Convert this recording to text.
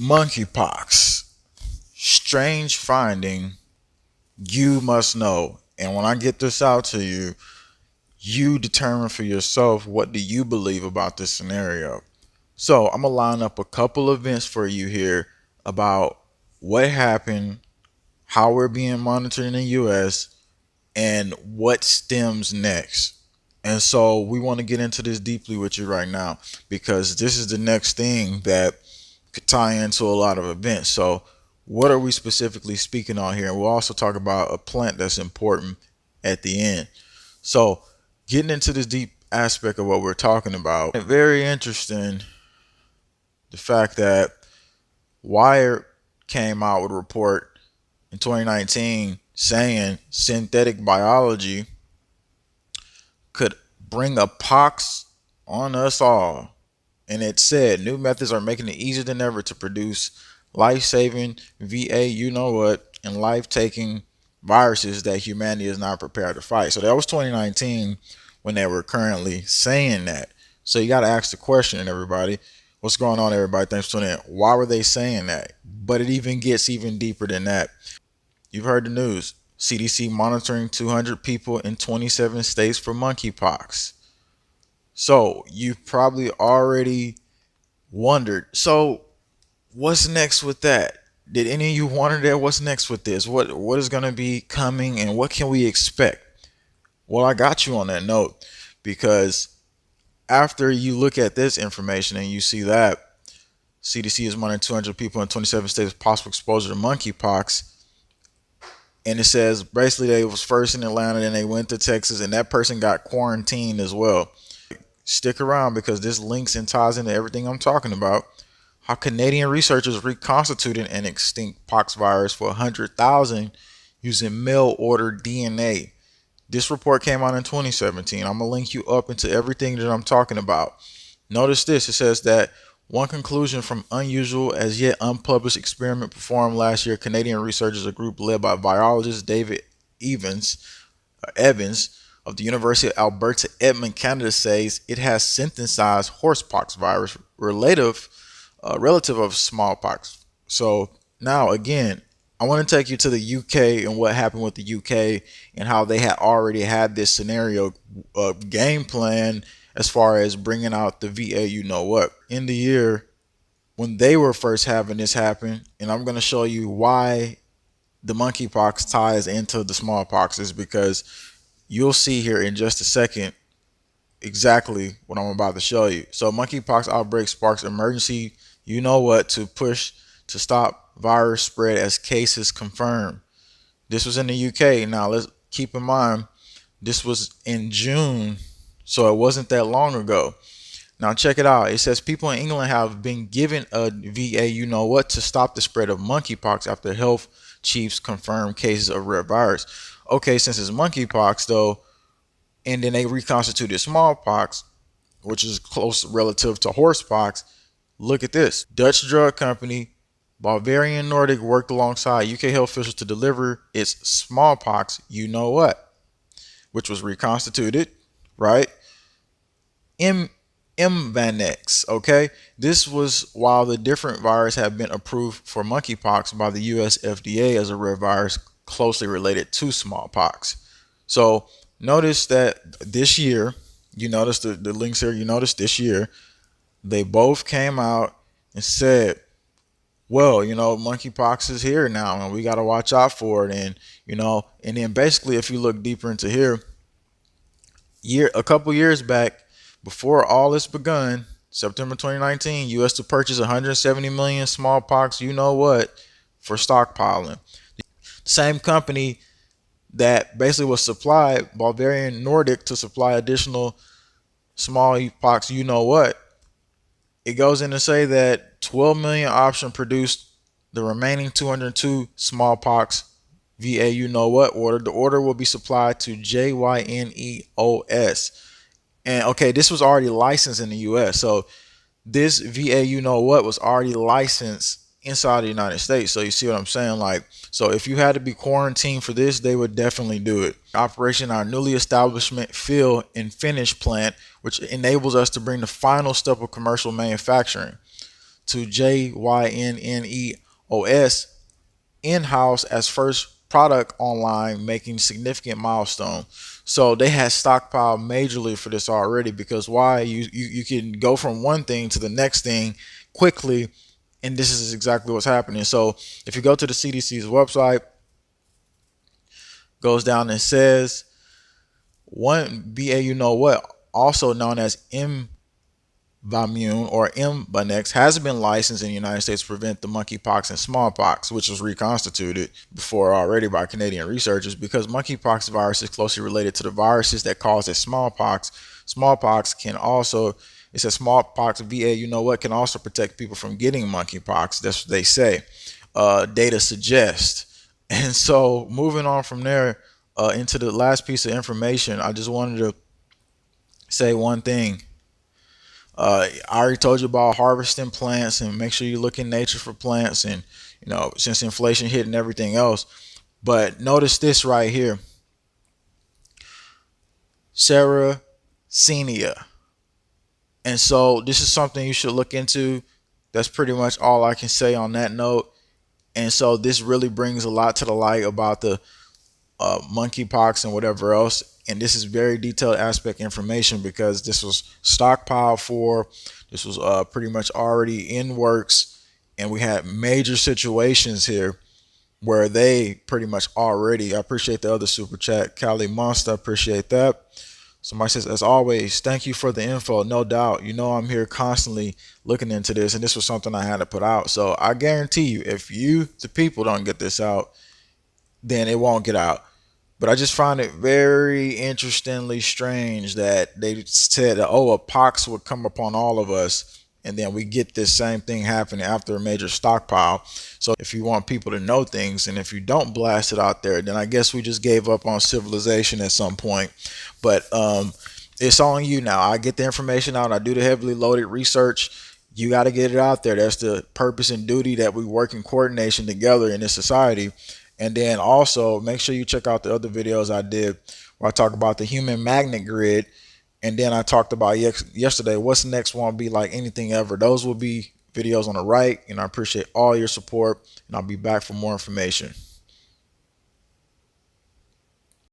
Monkeypox. Strange finding you must know. And when I get this out to you, you determine for yourself what do you believe about this scenario. So I'm gonna line up a couple events for you here about what happened, how we're being monitored in the US, and what stems next. And so we want to get into this deeply with you right now because this is the next thing that could tie into a lot of events. So what are we specifically speaking on here? And we'll also talk about a plant that's important at the end. So getting into this deep aspect of what we're talking about, very interesting the fact that Wired came out with a report in 2019 saying synthetic biology could bring a pox on us all. And it said new methods are making it easier than ever to produce life-saving VA, you know what, and life-taking viruses that humanity is not prepared to fight. So that was 2019 when they were currently saying that. So you got to ask the question, everybody. What's going on, everybody? Thanks for tuning in. Why were they saying that? But it even gets even deeper than that. You've heard the news. CDC monitoring 200 people in 27 states for monkeypox. So you've probably already wondered. So what's next with that? Did any of you wonder that? What's next with this? What is going to be coming and what can we expect? Well, I got you on that note because after you look at this information and you see that CDC is monitoring 200 people in 27 states with possible exposure to monkeypox, and it says basically they was first in Atlanta, then they went to Texas, and that person got quarantined as well. Stick around because this links and ties into everything I'm talking about. How Canadian researchers reconstituted an extinct pox virus for 100,000 using mail-order DNA. This report came out in 2017. I'm going to link you up into everything that I'm talking about. Notice this. It says that one conclusion from unusual as yet unpublished experiment performed last year, Canadian researchers, a group led by biologist David Evans of the University of Alberta, Edmonton, Canada, says it has synthesized horsepox virus relative of smallpox. So now again, I want to take you to the UK and what happened with the UK and how they had already had this scenario game plan as far as bringing out the VA, you know what, in the year when they were first having this happen. And I'm going to show you why the monkeypox ties into the smallpox is because you'll see here in just a second exactly what I'm about to show you. So monkeypox outbreak sparks emergency, you know what, to push to stop virus spread as cases confirmed. This was in the UK. Now let's keep in mind this was in June, so it wasn't that long ago. Now check it out. It says people in England have been given a VA, you know what, to stop the spread of monkeypox after health chiefs confirmed cases of rare virus. Okay, since it's monkeypox though, and then they reconstituted smallpox, which is close relative to horsepox. Look at this. Dutch drug company Bavarian Nordic worked alongside UK health officials to deliver its smallpox, you know what, which was reconstituted, right? Mvanex, okay? This was while the different virus have been approved for monkeypox by the US FDA as a rare virus closely related to smallpox. So notice that this year, you notice the links here, you notice this year, they both came out and said, well, you know, monkeypox is here now and we got to watch out for it. And, you know, and then basically if you look deeper into here, a couple years back, before all this begun, September 2019, U.S. to purchase 170 million smallpox, you know what, for stockpiling. The same company that basically was supplied, Bavarian Nordic, to supply additional smallpox, you know what, it goes in to say that 12 million option produced the remaining 202 smallpox VA, you know what, order. The order will be supplied to JYNEOS. And okay, this was already licensed in the US. So this VA, you know what, was already licensed inside the United States. So you see what I'm saying? Like, so if you had to be quarantined for this, they would definitely do it. Operation our newly establishment fill and finish plant, which enables us to bring the final step of commercial manufacturing to JYNNEOS in-house as first product online, making significant milestone. So they had stockpiled majorly for this already, because why? You can go from one thing to the next thing quickly, and this is exactly what's happening. So if you go to the CDC's website, goes down and says one BA, you know what, also known as Vamune or Mbanex, has been licensed in the United States to prevent the monkeypox and smallpox, which was reconstituted before already by Canadian researchers, because monkeypox virus is closely related to the viruses that cause smallpox. Smallpox can also, it says smallpox VA, you know what, can also protect people from getting monkeypox. That's what they say. Data suggests. And so moving on from there into the last piece of information, I just wanted to say one thing. I already told you about harvesting plants, and make sure you look in nature for plants, and since inflation hit and everything else. But notice this right here, Sarracenia. And so this is something you should look into. That's pretty much all I can say on that note. And so this really brings a lot to the light about the monkeypox and whatever else. And this is very detailed aspect information, because this was stockpiled for, this was pretty much already in works, and we had major situations here where they pretty much already. I appreciate the other super chat, Cali Monster, I appreciate that. Somebody says, as always, thank you for the info. No doubt, I'm here constantly looking into this, and this was something I had to put out. So I guarantee you, if you, the people, don't get this out, then it won't get out. But I just find it very interestingly strange that they said that, oh, a pox would come upon all of us, and then we get this same thing happening after a major stockpile. So if you want people to know things, and if you don't blast it out there, then I guess we just gave up on civilization at some point. But it's on you now. I get the information out. I do the heavily loaded research. You got to get it out there. That's the purpose and duty, that we work in coordination together in this society. And then also make sure you check out the other videos I did where I talk about the human magnet grid. And then I talked about yesterday, what's next won't be like anything ever. Those will be videos on the right. And I appreciate all your support, and I'll be back for more information.